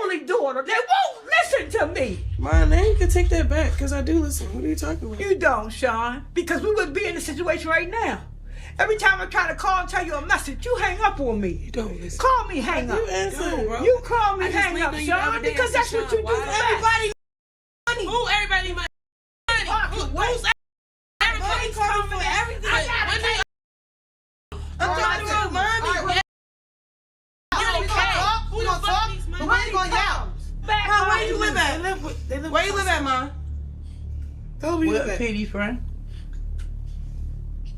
only daughter that won't listen to me. Ma, now you can take that back because I do listen. What are you talking about? You don't, Sean, because we would be in a situation right now. Every time I try to call and tell you a message, you hang up on me. You don't listen. Call me, hang up. You answer, bro. You call me, hang up, Sean, because that's what you do. Everybody money. Who everybody money? Who's everybody coming for everything? I'm talking to mommy. You okay? We gonna talk, but where you gonna yell? Ma, where you live at? Where you live at, Ma? Tell me you live at. Petey friend.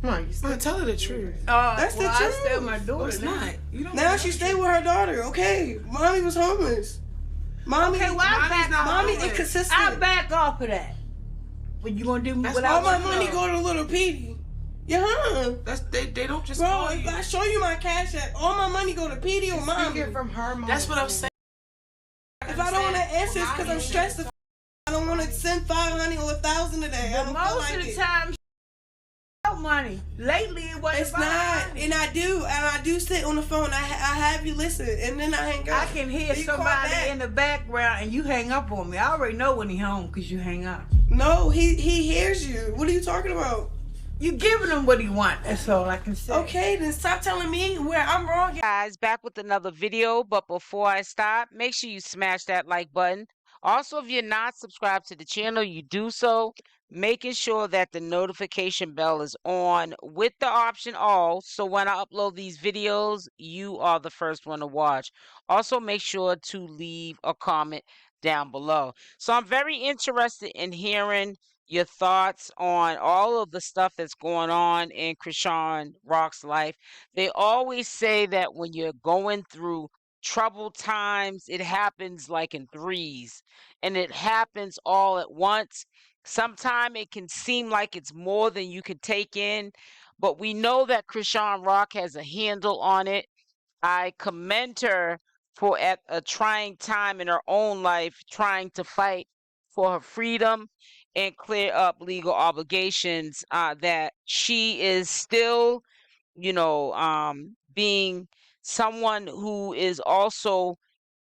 Ma, tell her the truth. That's the truth. I stay with my daughter. It's not. Now she stay with her daughter. Okay, mommy was homeless. Mommy, Okay, well, mommy inconsistent. I back off of that. What you gonna do without all my money go to little Petey. Yeah. That's they don't just Bro, call if you. I show you my cash app, all my money go to Petey or mommy. From her mom. That's what I'm saying. If I don't want to answer, it's because I'm stressed. I don't want to send 500 or 1,000 a day. I don't feel Most like of the it. time, money. Lately, it wasn't. It's not, money. and I do sit on the phone. I have you listen, and then I hang up. I can hear You call somebody back. in the background, and you hang up on me. I already know when he home because you hang up. No, he hears you. What are you talking about? You giving him what he want. That's all I can say. Okay, then stop telling me where I'm wrong. Guys, back with another video, but before I stop, make sure you smash that like button. Also, if you're not subscribed to the channel, you do so, making sure that the notification bell is on with the option all, so when I upload these videos, you are the first one to watch. Also, make sure to leave a comment down below. So I'm very interested in hearing your thoughts on all of the stuff that's going on in Chrisean Rock's life. They always say that when you're going through troubled times, it happens like in threes, and it happens all at once. Sometimes it can seem like it's more than you can take in, but we know that Chrisean Rock has a handle on it. I commend her for at a trying time in her own life trying to fight for her freedom and clear up legal obligations, that she is still, being someone who is also,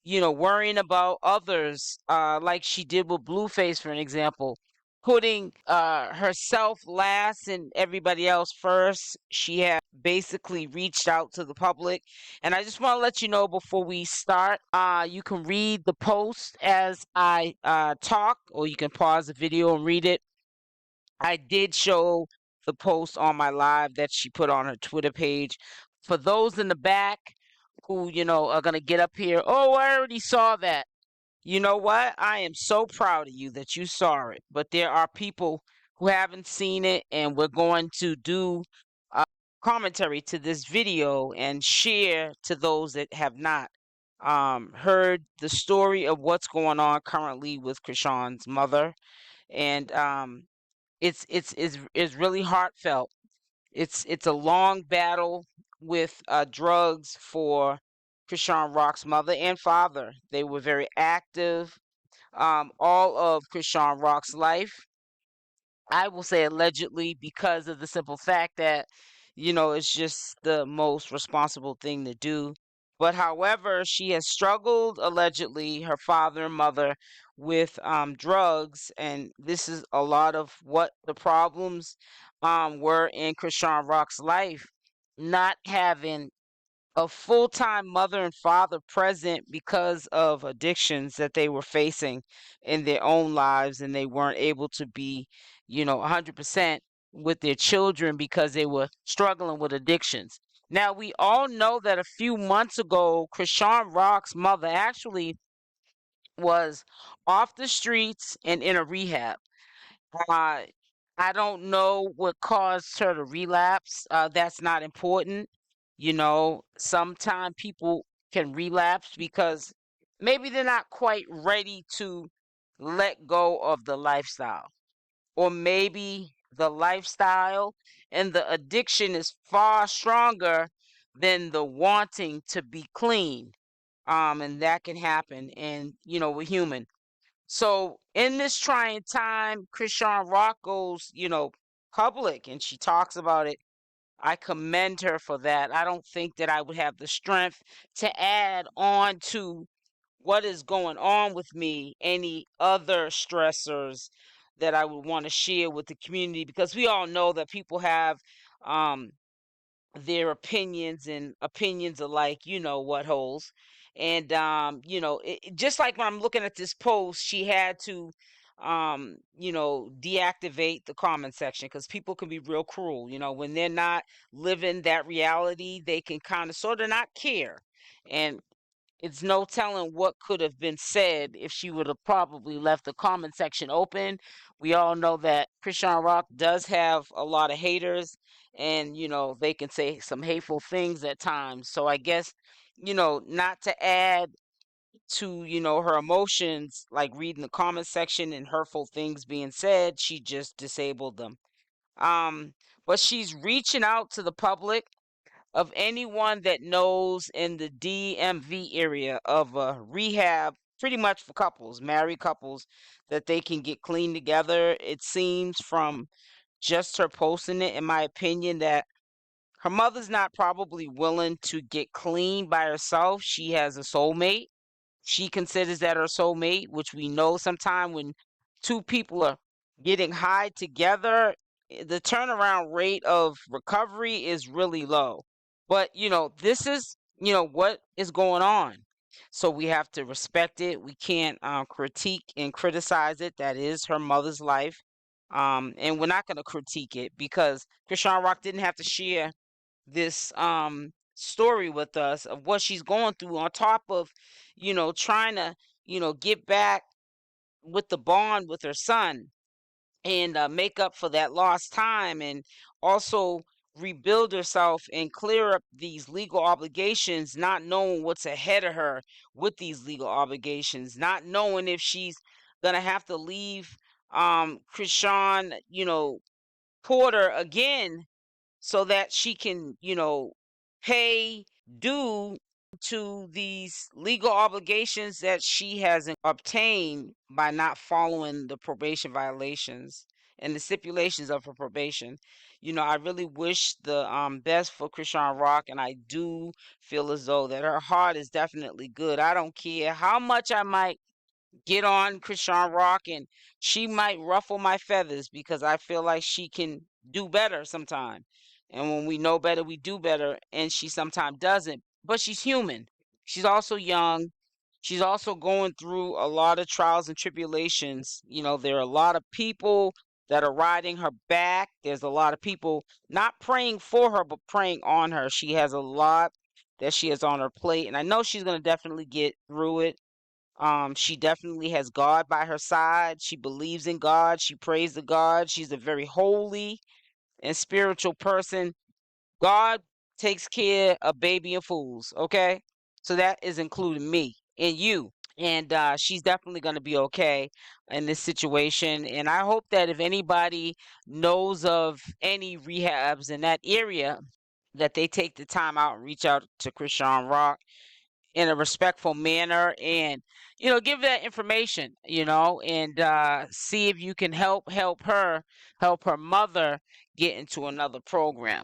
worrying about others, like she did with Blueface, for an example, putting herself last and everybody else first. She had basically reached out to the public. And I just want to let you know before we start, you can read the post as I talk, or you can pause the video and read it. I did show the post on my live that she put on her Twitter page. For those in the back who, are going to get up here, oh, I already saw that. You know what? I am so proud of you that you saw it. But there are people who haven't seen it, and we're going to do commentary to this video and share to those that have not heard the story of what's going on currently with Chrisean's mother. And it's really heartfelt. It's a long battle with drugs for Chrisean Rock's mother and father. They were very active all of Chrisean Rock's life. I will say allegedly, because of the simple fact that, it's just the most responsible thing to do. But however, she has struggled, allegedly, her father and mother, with drugs. And this is a lot of what the problems were in Chrisean Rock's life. Not having a full-time mother and father present because of addictions that they were facing in their own lives, and they weren't able to be 100% with their children because they were struggling with addictions. Now, we all know that a few months ago, Chrisean Rock's mother actually was off the streets and in a rehab. I don't know what caused her to relapse. That's not important. Sometimes people can relapse because maybe they're not quite ready to let go of the lifestyle. Or maybe the lifestyle and the addiction is far stronger than the wanting to be clean. And that can happen. And, we're human. So in this trying time, Chrisean Rock goes, public, and she talks about it. I commend her for that. I don't think that I would have the strength to add on to what is going on with me, any other stressors that I would want to share with the community, because we all know that people have their opinions, and opinions alike, you know what, holes. And just like when I'm looking at this post, she had to deactivate the comment section, because people can be real cruel. When they're not living that reality, they can kind of sort of not care. And it's no telling what could have been said if she would have probably left the comment section open. We all know that Chrisean Rock does have a lot of haters, and they can say some hateful things at times. So I guess, not to add to, her emotions, like reading the comment section and hurtful things being said, she just disabled them. But she's reaching out to the public of anyone that knows in the DMV area of a rehab, pretty much for couples, married couples, that they can get clean together. It seems from just her posting it, in my opinion, that her mother's not probably willing to get clean by herself. She has a soulmate. She considers that her soulmate, which we know sometime when two people are getting high together, the turnaround rate of recovery is really low. But, this is, what is going on. So we have to respect it. We can't critique and criticize it. That is her mother's life. And we're not going to critique it, because Chrisean Rock didn't have to share this story with us of what she's going through, on top of trying to get back with the bond with her son, and make up for that lost time, and also rebuild herself and clear up these legal obligations, not knowing what's ahead of her with these legal obligations, not knowing if she's gonna have to leave Chrisean Porter again, so that she can, pay due to these legal obligations that she has obtained by not following the probation violations and the stipulations of her probation. I really wish the best for Chrisean Rock, and I do feel as though that her heart is definitely good. I don't care how much I might get on Chrisean Rock, and she might ruffle my feathers, because I feel like she can do better sometime. And when we know better, we do better, and she sometimes doesn't. But she's human. She's also young. She's also going through a lot of trials and tribulations. There are a lot of people that are riding her back. There's a lot of people not praying for her, but praying on her. She has a lot that she has on her plate, and I know she's going to definitely get through it. She definitely has God by her side. She believes in God. She prays to God. She's a very holy and spiritual person. God takes care of baby and fools, okay? So that is including me and you. And she's definitely going to be okay in this situation. And I hope that if anybody knows of any rehabs in that area, that they take the time out and reach out to Chrisean Rock in a respectful manner, and give that information, and see if you can help her mother get into another program.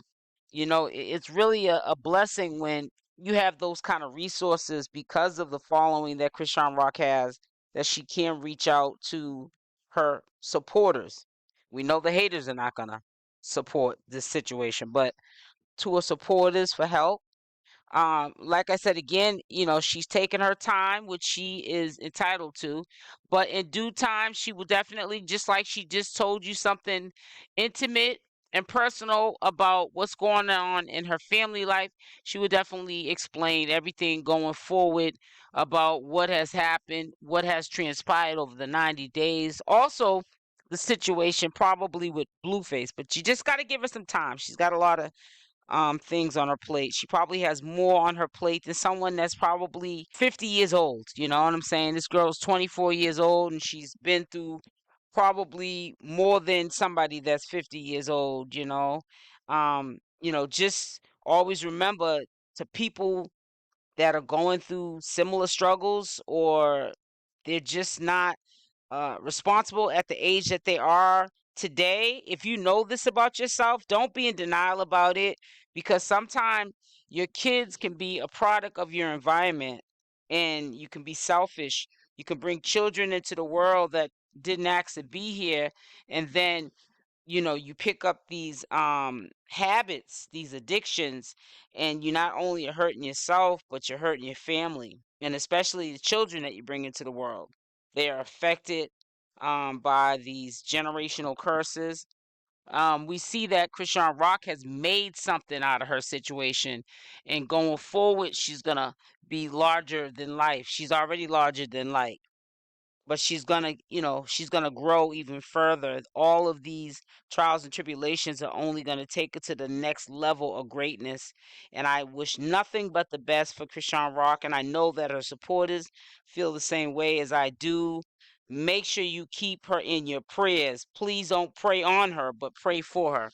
It's really a blessing when you have those kind of resources, because of the following that Chrisean Rock has, that she can reach out to her supporters. We know the haters are not gonna support this situation, but to her supporters for help. Like I said again, she's taking her time, which she is entitled to, but in due time, she will definitely, just like she just told you something intimate and personal about what's going on in her family life, she will definitely explain everything going forward about what has happened, what has transpired over the 90 days. Also, the situation probably with Blueface, but you just got to give her some time. She's got a lot of things on her plate. She probably has more on her plate than someone that's probably 50 years old. You know what I'm saying? This girl's 24 years old, and she's been through probably more than somebody that's 50 years old. Just always remember, to people that are going through similar struggles, or they're just not responsible at the age that they are today. If you know this about yourself, don't be in denial about it, because sometimes your kids can be a product of your environment. and you can be selfish. You can bring children into the world that didn't ask to be here, and then you pick up these habits, these addictions, and you not only are hurting yourself, but you're hurting your family, and especially the children that you bring into the world. They are affected by these generational curses. We see that Chrisean Rock has made something out of her situation, and going forward, she's gonna be larger than life. She's already larger than life, but she's gonna grow even further. All of these trials and tribulations are only gonna take her to the next level of greatness. And I wish nothing but the best for Chrisean Rock, and I know that her supporters feel the same way as I do. Make sure you keep her in your prayers. Please don't pray on her, but pray for her.